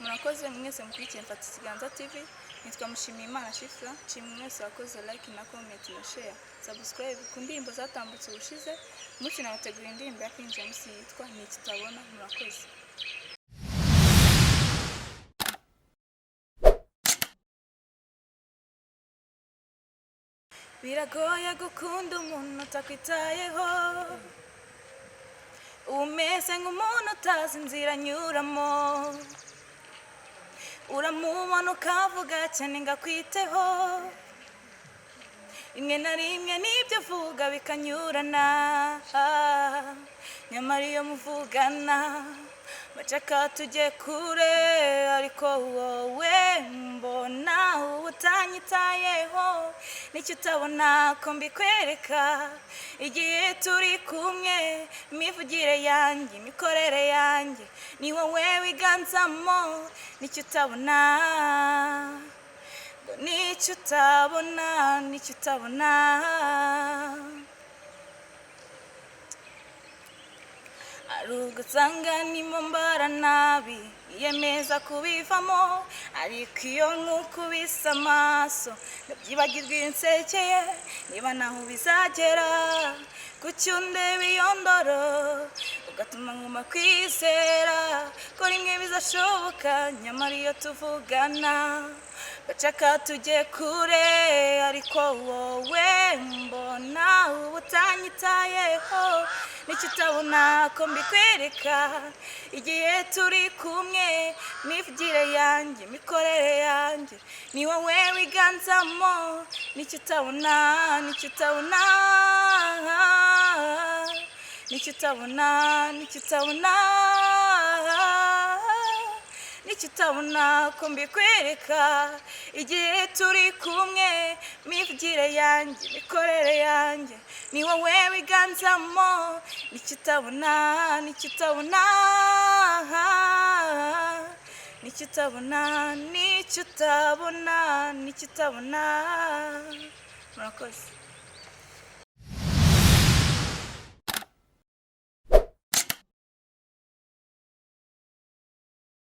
murakoze mwese mukurikiye Mfata Ikiganza TV. Nitwa Mushimiyimana Shifra. Nshimwe mwese wakoze like na comment na share, subscribe ku ndirimbo zatambutse ubushize. Umunsi nabategura indirimbo ya King James yitwa Niki Utabona. Murakoze. Biragoye gukunda umuntu utakwitayeho, umeze nk'umuntu utazi inzira anyuramo, uramubona ukavuga cyane ngakwiteho, rimwe na rimwe n'ibyo uvuga bikanyurana, nyamara iyo muvugana bacaka tujye kure, ariko wowe mbona utanyitayeho. Niki utabona ko mbikwereka igihe turi kumwe, imivugire yanjye imikorere yanjye ni wowe wiganzamo. Niki utabona, niki utabona, niki utabona. Arugusanga nimo mbara nabi, yemeza kubivamo, ariko iyo nkukubise amaso ndabyibagirwa insekeye. Niba naho bizagera kuki undeba iyo ndoro, ugatuma nguma kwizera ko rimwe bizashoboka, nyamara iyo tuvugana bacaka tujye kure, ariko wowe mbona utanyitayeho. Niki utabona ko mbikwereka igihe turi kumwe, imivugire yanjye imikorere yanjye ni wowe wiganzamo. Niki utabona, niki utabona, niki utabona, niki utabona, niki utabona ko mbikwereka igihe turi kumwe, imivugire yanjye imikorere yanjye ni wowe wiganzamo. Niki utabona, niki utabona, niki utabona, niki utabona, niki utabona. Murakoze.